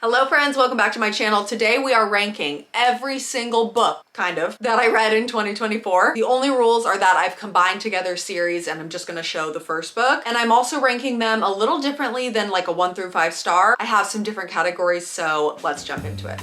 Hello friends, welcome back to my channel. Today we are ranking every single book, kind of, that I read in 2024. The only rules are that I've combined together series and I'm just gonna show the first book. And I'm also ranking them a little differently than like a 1 through 5 star. I have some different categories, so let's jump into it.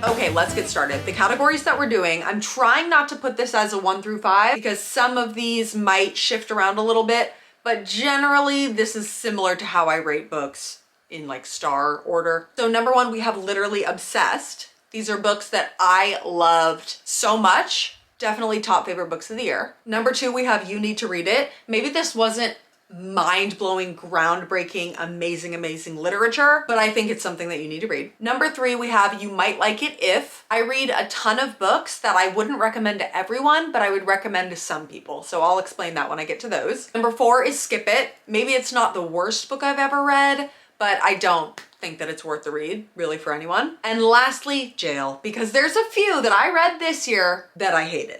Okay, let's get started. The categories that we're doing, I'm trying not to put this as a 1 through 5 because some of these might shift around a little bit, but generally this is similar to how I rate books in like star order. So number 1, we have literally obsessed. These are books that I loved so much. Definitely top favorite books of the year. Number 2, we have You Need to Read It. Maybe this wasn't mind-blowing, groundbreaking, amazing literature, but I think it's something that you need to read. Number 3, we have You Might Like It If. I read a ton of books that I wouldn't recommend to everyone, but I would recommend to some people, so I'll explain that when I get to those. Number 4 is Skip It. Maybe it's not the worst book I've ever read, but I don't think that it's worth the read, really, for anyone. And lastly, Jail, because there's a few that I read this year that I hated.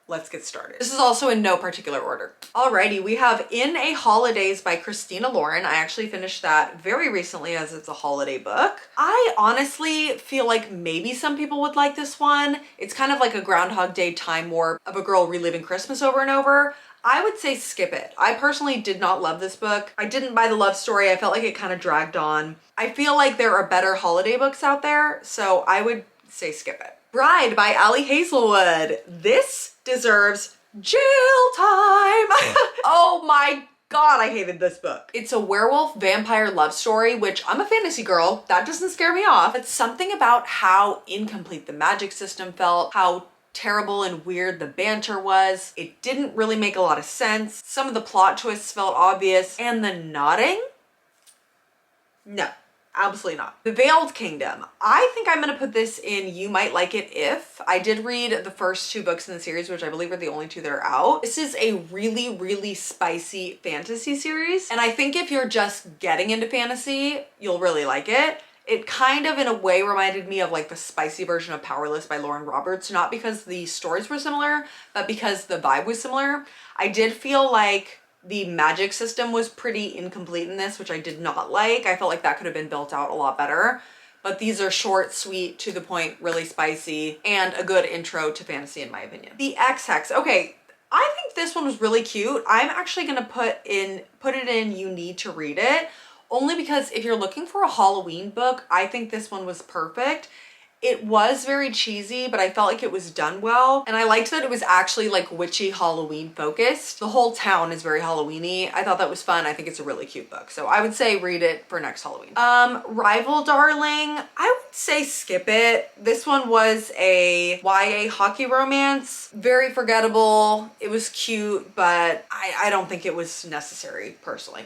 Let's get started. This is also in no particular order. Alrighty, we have In a Holidays by Christina Lauren. I actually finished that very recently as it's a holiday book. I honestly feel like maybe some people would like this one. It's kind of like a Groundhog Day time warp of a girl reliving Christmas over and over. I would say skip it. I personally did not love this book. I didn't buy the love story. I felt like it kind of dragged on. I feel like there are better holiday books out there, so I would say skip it. Bride by Ali Hazelwood. This deserves jail time. Oh my God, I hated this book. It's a werewolf vampire love story, which I'm a fantasy girl. That doesn't scare me off. But something about how incomplete the magic system felt, how terrible and weird the banter was. It didn't really make a lot of sense. Some of the plot twists felt obvious, and the nodding? No. Absolutely not. The Veiled Kingdom. I think I'm gonna put this in You Might Like It If. I did read the first 2 books in the series, which I believe are the only 2 that are out. This is a really spicy fantasy series. And I think if you're just getting into fantasy, you'll really like it. It kind of in a way reminded me of like the spicy version of Powerless by Lauren Roberts, not because the stories were similar, but because the vibe was similar. I did feel like the magic system was pretty incomplete in this, which I did not like. I felt like that could have been built out a lot better. But these are short, sweet, to the point, really spicy, and a good intro to fantasy in my opinion. The Ex-Hex. Okay, I think this one was really cute. I'm actually gonna put it in You Need to Read It, only because if you're looking for a Halloween book, I think this one was perfect. It was very cheesy, but I felt like it was done well. And I liked that it was actually like witchy Halloween focused. The whole town is very Halloween-y. I thought that was fun. I think it's a really cute book. So I would say read it for next Halloween. Rival Darling, I would say skip it. This one was a YA hockey romance. Very forgettable. It was cute, but I don't think it was necessary personally.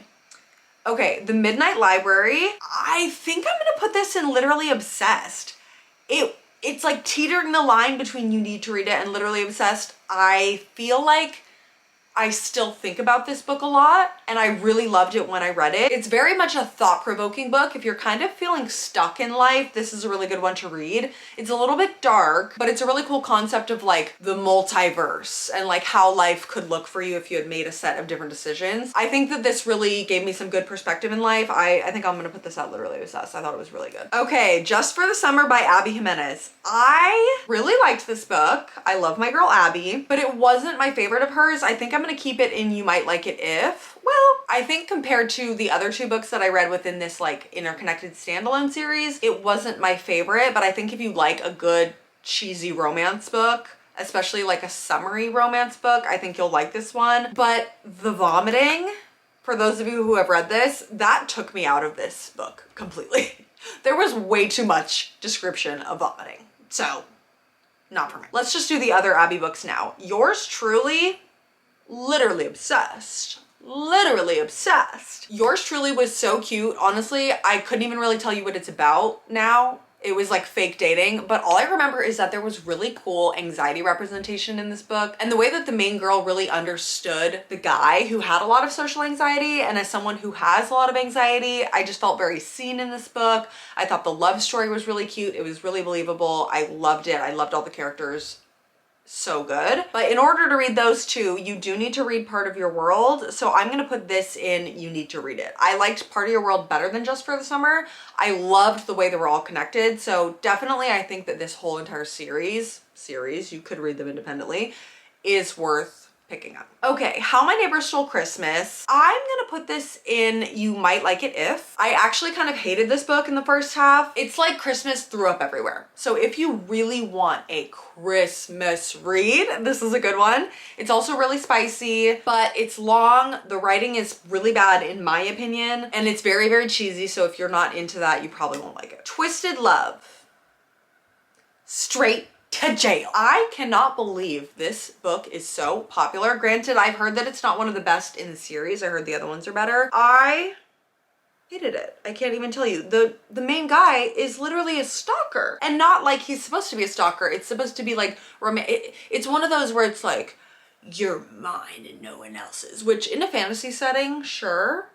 Okay, The Midnight Library. I think I'm gonna put this in literally obsessed. It's like teetering the line between You Need to Read It and literally obsessed. I feel like I still think about this book a lot, and I really loved it when I read it. It's very much a thought-provoking book. If you're kind of feeling stuck in life, this is a really good one to read. It's a little bit dark, but it's a really cool concept of like the multiverse and like how life could look for you if you had made a set of different decisions. I think that this really gave me some good perspective in life. I think I'm gonna put this out literally obsessed. I thought it was really good. Okay, Just for the Summer by Abby Jimenez. I really liked this book. I love my girl Abby, but it wasn't my favorite of hers. I think I'm gonna keep it in You Might Like It If. Well, I think compared to the other 2 books that I read within this like interconnected standalone series, it wasn't my favorite, but I think if you like a good cheesy romance book, especially like a summery romance book, I think you'll like this one. But the vomiting, for those of you who have read this, that took me out of this book completely. There was way too much description of vomiting. So, not for me. Let's just do the other Abby books now. Yours truly, literally obsessed. Literally obsessed. Yours truly was so cute. Honestly, I couldn't even really tell you what it's about now. It was like fake dating, but all I remember is that there was really cool anxiety representation in this book, and the way that the main girl really understood the guy who had a lot of social anxiety, and as someone who has a lot of anxiety, I just felt very seen in this book. I thought the love story was really cute. It was really believable. I loved it. I loved all the characters. so good. But in order to read those two, you do need to read Part of Your World. So I'm gonna put this in you need to read it. I liked Part of Your World better than Just for the Summer. I loved the way they were all connected. So definitely I think that this whole entire series, you could read them independently, is worth picking up. Okay, How My Neighbor Stole Christmas. I'm gonna put this in you might like it if. I actually kind of hated this book in the first half. It's like Christmas threw up everywhere. So if you really want a Christmas read, this is a good one. It's also really spicy, but it's long. The writing is really bad in my opinion, and it's very, very cheesy. So if you're not into that, you probably won't like it. Twisted Love. Straight to jail. I cannot believe this book is so popular. Granted, I've heard that it's not one of the best in the series. I heard the other ones are better. I hated it. I can't even tell you. The main guy is literally a stalker, and not like he's supposed to be a stalker. It's supposed to be like it's one of those where it's like, you're mine and no one else's, which in a fantasy setting, sure.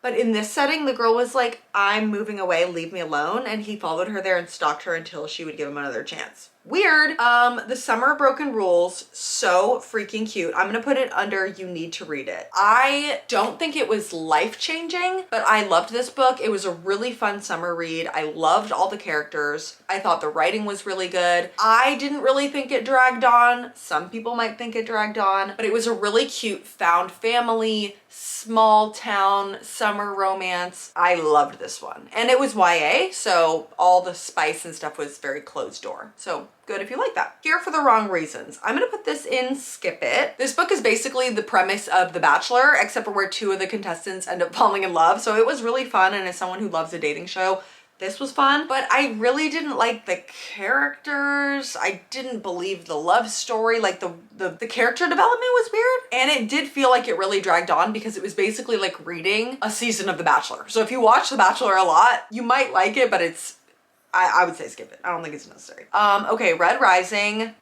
But in this setting, the girl was like, I'm moving away, leave me alone. And he followed her there and stalked her until she would give him another chance. Weird. The Summer of Broken Rules, so freaking cute. I'm gonna put it under you need to read it. I don't think it was life-changing, but I loved this book. It was a really fun summer read. I loved all the characters. I thought the writing was really good. I didn't really think it dragged on. Some people might think it dragged on, but it was a really cute found family, small town summer romance. I loved this one. And it was YA, so all the spice and stuff was very closed door. So good if you like that. Here for the Wrong Reasons. I'm gonna put this in Skip It. This book is basically the premise of The Bachelor, except for where two of the contestants end up falling in love. So it was really fun, and as someone who loves a dating show, this was fun, but I really didn't like the characters. I didn't believe the love story. Like the character development was weird, and it did feel like it really dragged on because it was basically like reading a season of The Bachelor. So if you watch The Bachelor a lot, you might like it, but it's, I would say skip it. I don't think it's necessary. Okay, Red Rising.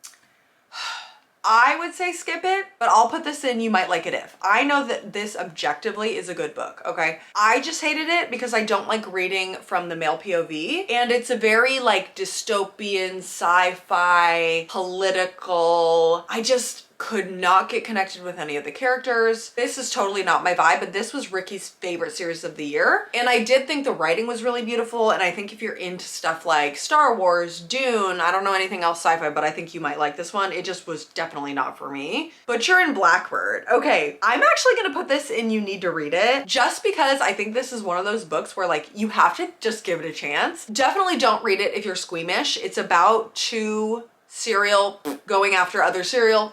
I would say skip it, but I'll put this in you might like it if. I know that this objectively is a good book, okay? I just hated it because I don't like reading from the male POV, and it's a very like dystopian, sci-fi, political, I just could not get connected with any of the characters. This is totally not my vibe, but this was Ricky's favorite series of the year. And I did think the writing was really beautiful. And I think if you're into stuff like Star Wars, Dune, I don't know anything else sci-fi, but I think you might like this one. It just was definitely not for me. Butcher and Blackbird. Okay, I'm actually gonna put this in you need to read it just because I think this is one of those books where like you have to just give it a chance. Definitely don't read it if you're squeamish. It's about two cereal going after other cereal.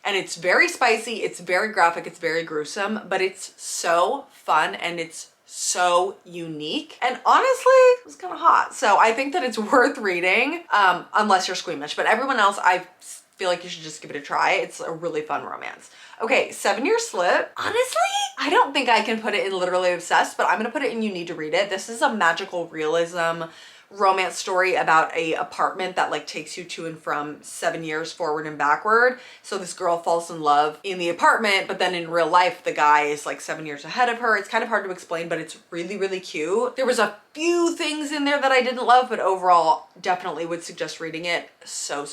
And it's very spicy, it's very graphic, it's very gruesome, but it's so fun and it's so unique. And honestly, it was kind of hot. So I think that it's worth reading, unless you're squeamish. But everyone else, I feel like you should just give it a try. It's a really fun romance. Okay, 7 Year Slip. Honestly, I don't think I can put it in literally obsessed, but I'm gonna put it in you need to read it. This is a magical realism romance story about a apartment that like takes you to and from 7 years forward and backward. So this girl falls in love in the apartment, but then in real life the guy is like 7 years ahead of her. It's kind of hard to explain, but it's really, really cute. There was a few things in there that I didn't love, but overall definitely would suggest reading it. So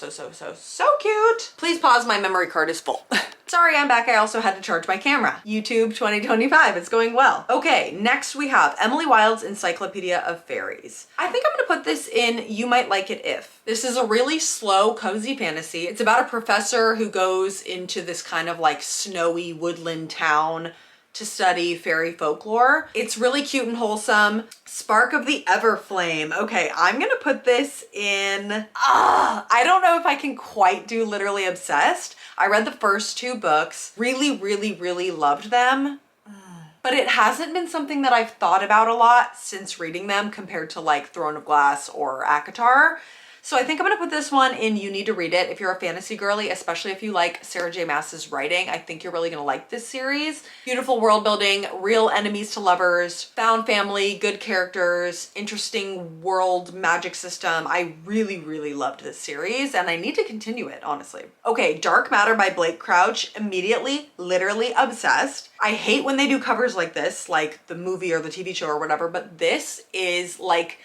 cute. Please pause, my memory card is full. Sorry, I'm back. I also had to charge my camera. YouTube 2025, it's going well. Okay, next we have Emily Wilde's Encyclopedia of Fairies. I think I'm gonna put this in you might like it if. This is a really slow, cozy fantasy. It's about a professor who goes into this kind of like snowy woodland town to study fairy folklore. It's really cute and wholesome. Spark of the Everflame. Okay, I'm gonna put this in, I don't know if I can quite do literally obsessed. I read the first two books, really loved them, but it hasn't been something that I've thought about a lot since reading them compared to like Throne of Glass or ACOTAR. So I think I'm gonna put this one in you need to read it if you're a fantasy girly, especially if you like Sarah J Maas's writing. I think you're really gonna like this series. Beautiful world building, real enemies to lovers, found family, good characters, interesting world magic system. I really loved this series and I need to continue it, honestly. Okay, Dark Matter by Blake Crouch. Immediately, literally obsessed. I hate when they do covers like this, like the movie or the TV show or whatever, but this is like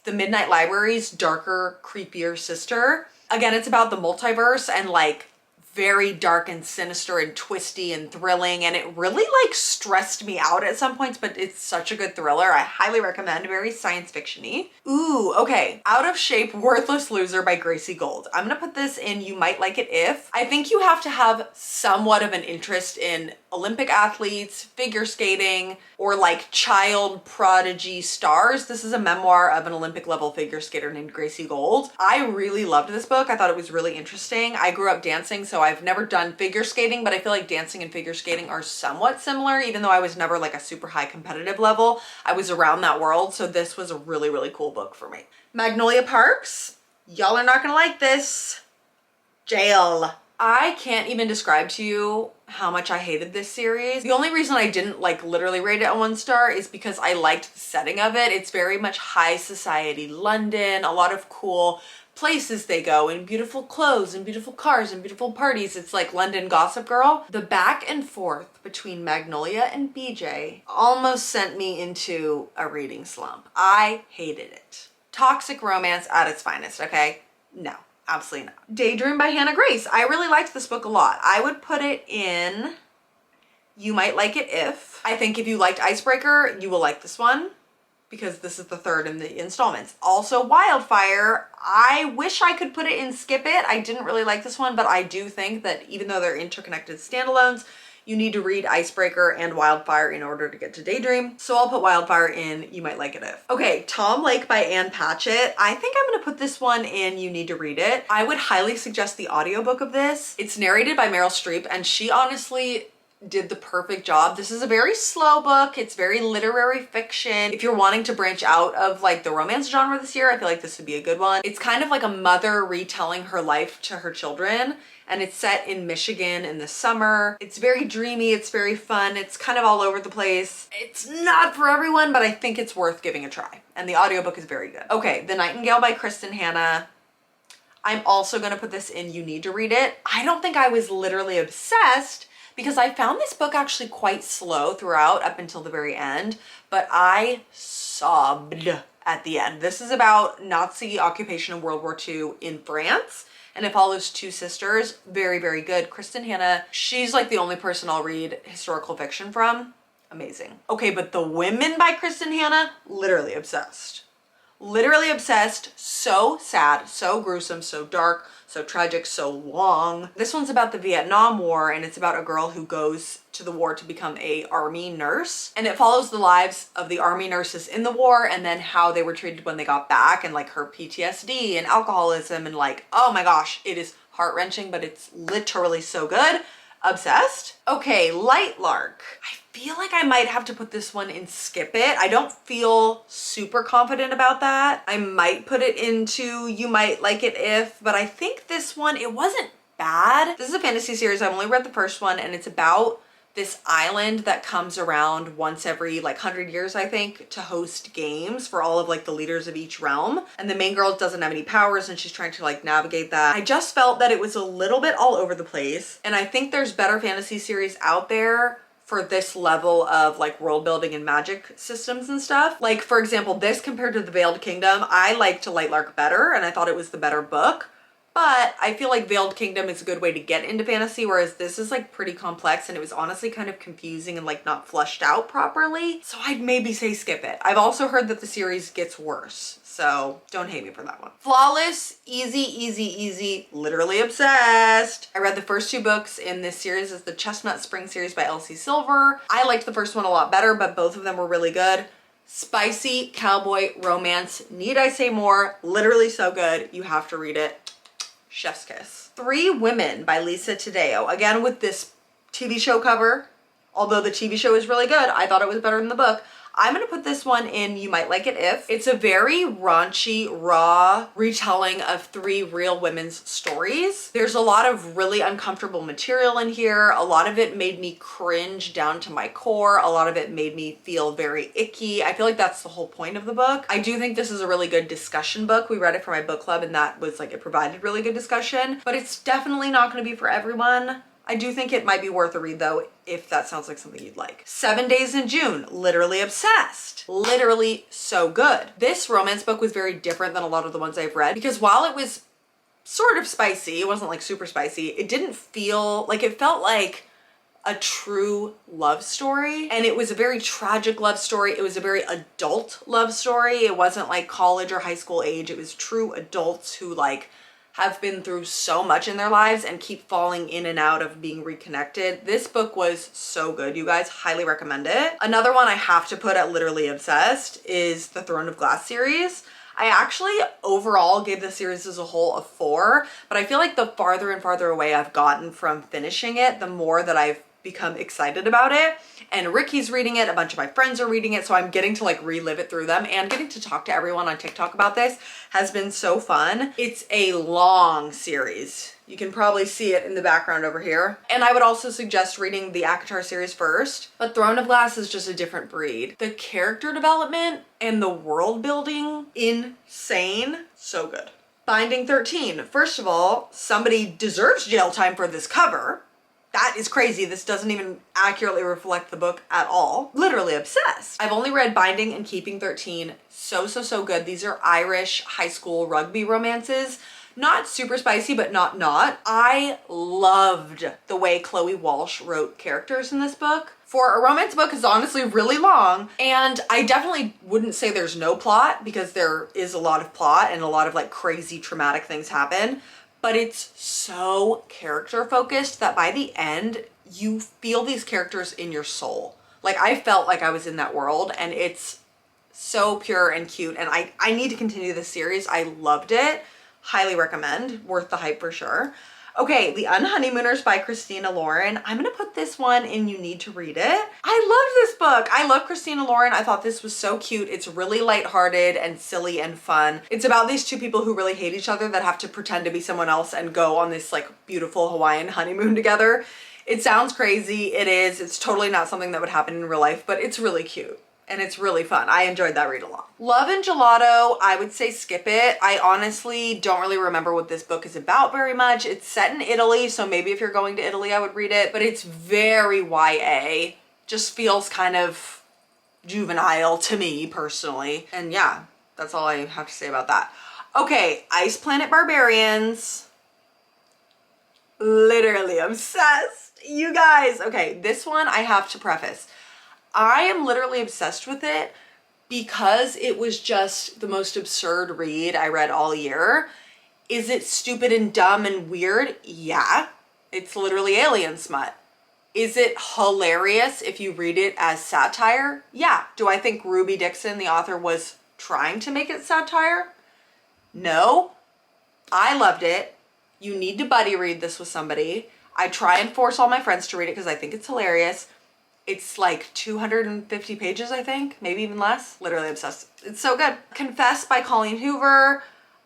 the Midnight Library's darker, creepier sister. Again, it's about the multiverse and like very dark and sinister and twisty and thrilling, and it really like stressed me out at some points, but it's such a good thriller. I highly recommend. Very science fiction-y. Ooh, okay. Out of Shape, Worthless Loser by Gracie Gold. I'm gonna put this in You Might Like It If. I think you have to have somewhat of an interest in Olympic athletes, figure skating, or like child prodigy stars. This is a memoir of an Olympic level figure skater named Gracie Gold. I really loved this book. I thought it was really interesting. I grew up dancing, so I've never done figure skating, but I feel like dancing and figure skating are somewhat similar, even though I was never like a super high competitive level. I was around that world, so this was a really, really cool book for me. Magnolia Parks. Y'all are not gonna like this. Jail. I can't even describe to you how much I hated this series. The only reason I didn't like literally rate it a 1 star is because I liked the setting of it. It's very much high society London, a lot of cool places they go in, beautiful clothes and beautiful cars and beautiful parties. It's like London Gossip Girl. The back and forth between Magnolia and BJ almost sent me into a reading slump. I hated it. Toxic romance at its finest, okay? No. Absolutely not. Daydream by Hannah Grace. I really liked this book a lot. I would put it in You Might Like It If. I think if you liked Icebreaker, you will like this one because this is the 3rd in the installments. Also Wildfire. I wish I could put it in Skip It. I didn't really like this one, but I do think that even though they're interconnected standalones, you need to read Icebreaker and Wildfire in order to get to Daydream. So I'll put Wildfire in You Might Like It If. Okay, Tom Lake by Ann Patchett. I think I'm gonna put this one in You Need to Read It. I would highly suggest the audiobook of this. It's narrated by Meryl Streep, and she honestly did the perfect job. This is a very slow book. It's very literary fiction. If you're wanting to branch out of like the romance genre this year, I feel like this would be a good one. It's kind of like a mother retelling her life to her children, and it's set in Michigan in the summer. It's very dreamy, it's very fun, it's kind of all over the place. It's not for everyone, but I think it's worth giving a try. And the audiobook is very good. Okay, The Nightingale by Kristen Hanna. I'm also gonna put this in You Need to Read It. I don't think I was literally obsessed because I found this book actually quite slow throughout up until the very end, but I sobbed at the end. This is about Nazi occupation in World War II in France, and it follows 2 sisters. Very, very good. Kristen Hanna, she's like the only person I'll read historical fiction from. Amazing. Okay, but The Women by Kristen Hanna, literally obsessed. Literally obsessed. So sad, so gruesome, so dark, so tragic, so long. This one's about the Vietnam War, and it's about a girl who goes to the war to become a army nurse. And it follows the lives of the army nurses in the war and then how they were treated when they got back, and like her PTSD and alcoholism, and like, oh my gosh, it is heart-wrenching, but it's literally so good. Obsessed. Okay, Light Lark. I feel like I might have to put this one in Skip It. I don't feel super confident about that. I might put it into You Might Like It If, but I think this one, it wasn't bad. This is a fantasy series. I've only read the first one, and it's about this island that comes around once every like 100 years, I think, to host games for all of like the leaders of each realm. And the main girl doesn't have any powers, and she's trying to like navigate that. I just felt that it was a little bit all over the place. And I think there's better fantasy series out there for this level of like world building and magic systems and stuff. Like for example, this compared to The Veiled Kingdom, I liked Light Lark better, and I thought it was the better book. But I feel like Veiled Kingdom is a good way to get into fantasy, whereas this is like pretty complex, and it was honestly kind of confusing and like not fleshed out properly. So I'd maybe say skip it. I've also heard that the series gets worse, so don't hate me for that one. Flawless, easy, easy, easy, literally obsessed. I read the first 2 books in this series. It's the Chestnut Spring series by Elsie Silver. I liked the first one a lot better, but both of them were really good. Spicy cowboy romance. Need I say more? Literally so good. You have to read it. Chef's kiss. 3 Women by Lisa Taddeo. Again, with this TV show cover. Although the TV show is really good, I thought it was better than the book. I'm gonna put this one in You Might Like It If. It's a very raunchy, raw retelling of 3 real women's stories. There's a lot of really uncomfortable material in here. A lot of it made me cringe down to my core. A lot of it made me feel very icky. I feel like that's the whole point of the book. I do think this is a really good discussion book. We read it for my book club, and that was like, it provided really good discussion, but it's definitely not gonna be for everyone. I do think it might be worth a read though, if that sounds like something you'd like. 7 Days in June, literally obsessed. Literally so good. This romance book was very different than a lot of the ones I've read, because while it was sort of spicy. It wasn't like super spicy. It didn't feel like, it felt like a true love story, and it was a very tragic love story. It was a very adult love story. It wasn't like college or high school age. It was true adults who like have been through so much in their lives and keep falling in and out of being reconnected. This book was so good, you guys. Highly recommend it. Another one I have to put at literally obsessed is the Throne of Glass series. I actually overall gave the series as a whole a 4, but I feel like the farther and farther away I've gotten from finishing it, the more that I've become excited about it. And Ricky's reading it, a bunch of my friends are reading it, so I'm getting to like relive it through them, and getting to talk to everyone on TikTok about this has been so fun. It's a long series. You can probably see it in the background over here. And I would also suggest reading the ACOTAR series first, but Throne of Glass is just a different breed. The character development and the world building, insane. So good. Binding 13. First of all, somebody deserves jail time for this cover. That is crazy. This doesn't even accurately reflect the book at all. Literally obsessed. I've only read Binding and Keeping 13. So good. These are Irish high school rugby romances. Not super spicy, but not. I loved the way Chloe Walsh wrote characters in this book. For a romance book, it's honestly really long, and I definitely wouldn't say there's no plot, because there is a lot of plot and a lot of like crazy traumatic things happen. But it's so character focused that by the end, you feel these characters in your soul. Like, I felt like I was in that world, and it's so pure and cute. And I need to continue this series. I loved it. Highly recommend. Worth the hype for sure. Okay, The Unhoneymooners by Christina Lauren. I'm gonna put this one in You Need to Read It. I loved this book. I love Christina Lauren. I thought this was so cute. It's really lighthearted and silly and fun. It's about these two people who really hate each other that have to pretend to be someone else and go on this like beautiful Hawaiian honeymoon together. It sounds crazy. It is. It's totally not something that would happen in real life, but it's really cute. And it's really fun. I enjoyed that read a lot. Love and Gelato, I would say skip it. I honestly don't really remember what this book is about very much. It's set in Italy, so maybe if you're going to Italy, I would read it, but it's very YA. Just feels kind of juvenile to me personally. And yeah, that's all I have to say about that. Okay, Ice Planet Barbarians. Literally obsessed. You guys, okay, this one I have to preface. I am literally obsessed with it because it was just the most absurd read I read all year. Is it stupid and dumb and weird? Yeah. It's literally alien smut. Is it hilarious if you read it as satire? Yeah. Do I think Ruby Dixon, the author, was trying to make it satire? No. I loved it. You need to buddy read this with somebody. I try and force all my friends to read it because I think it's hilarious. It's like 250 pages, I think, maybe even less. Literally obsessed. It's so good. Confess by Colleen Hoover.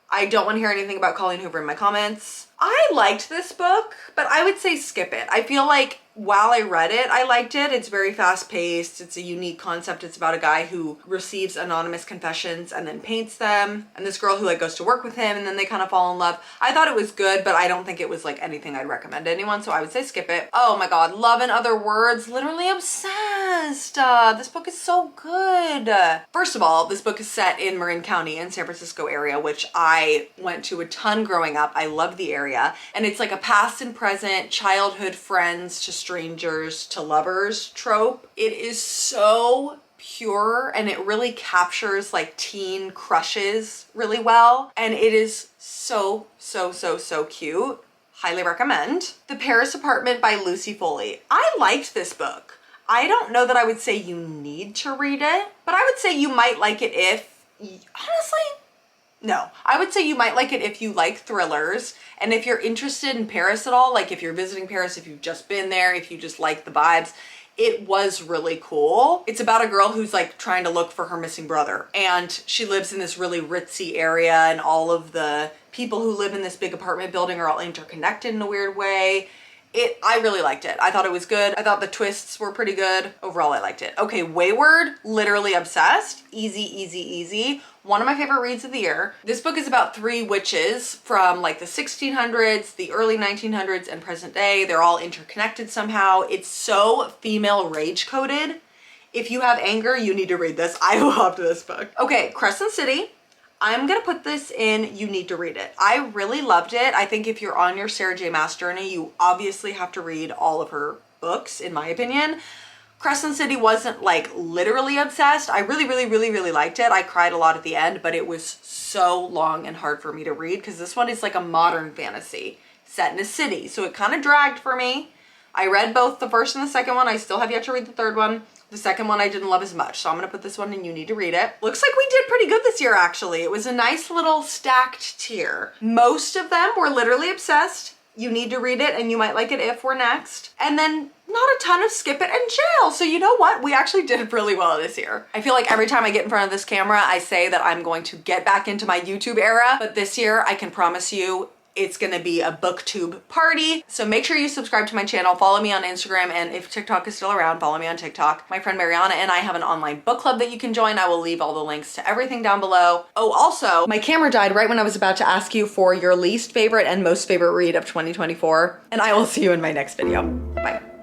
I don't want to hear anything about Colleen Hoover in my comments. I liked this book, but I would say skip it. I feel like while I read it, I liked it. It's very fast paced. It's a unique concept. It's about a guy who receives anonymous confessions and then paints them. And this girl who like goes to work with him, and then they kind of fall in love. I thought it was good, but I don't think it was like anything I'd recommend to anyone. So I would say skip it. Oh my God. Love in Other Words. Literally obsessed. This book is so good. First of all, this book is set in Marin County in San Francisco area, which I went to a ton growing up. I love the area. And it's like a past and present, childhood friends to strangers to lovers trope. It is so pure, and it really captures like teen crushes really well. And it is so cute. Highly recommend. The Paris Apartment by Lucy Foley. I liked this book. I don't know that I would say you need to read it, but I would say you might like it if, honestly, no. I would say you might like it if you like thrillers, and if you're interested in Paris at all, like if you're visiting Paris, if you've just been there, if you just like the vibes. It was really cool. It's about a girl who's like trying to look for her missing brother, and she lives in this really ritzy area, and all of the people who live in this big apartment building are all interconnected in a weird way. I really liked it. I thought it was good. I thought the twists were pretty good. Overall, I liked it. Okay, Wayward, literally obsessed. Easy. One of my favorite reads of the year. This book is about 3 witches from like the 1600s, the early 1900s, and present day. They're all interconnected somehow. It's so female rage coded. If you have anger, you need to read this. I loved this book. Okay, Crescent City. I'm gonna put this in You Need to Read It. I really loved it. I think if you're on your Sarah J Maas journey, you obviously have to read all of her books, in my opinion. Crescent City wasn't like literally obsessed. I really liked it. I cried a lot at the end, but it was so long and hard for me to read because this one is like a modern fantasy set in a city. So it kind of dragged for me. I read both the first and the second one. I still have yet to read the third one. The second one I didn't love as much. So I'm gonna put this one in You Need to Read It. Looks like we did pretty good this year, actually. It was a nice little stacked tier. Most of them were literally obsessed. You Need to Read It and You Might Like It If we're next. And then not a ton of Skip It and Jail. So you know what? We actually did really well this year. I feel like every time I get in front of this camera, I say that I'm going to get back into my YouTube era. But this year, I can promise you, it's gonna be a booktube party. So make sure you subscribe to my channel, follow me on Instagram, and if TikTok is still around, follow me on TikTok. My friend Mariana and I have an online book club that you can join. I will leave all the links to everything down below. Oh, also, my camera died right when I was about to ask you for your least favorite and most favorite read of 2024, and I will see you in my next video. Bye.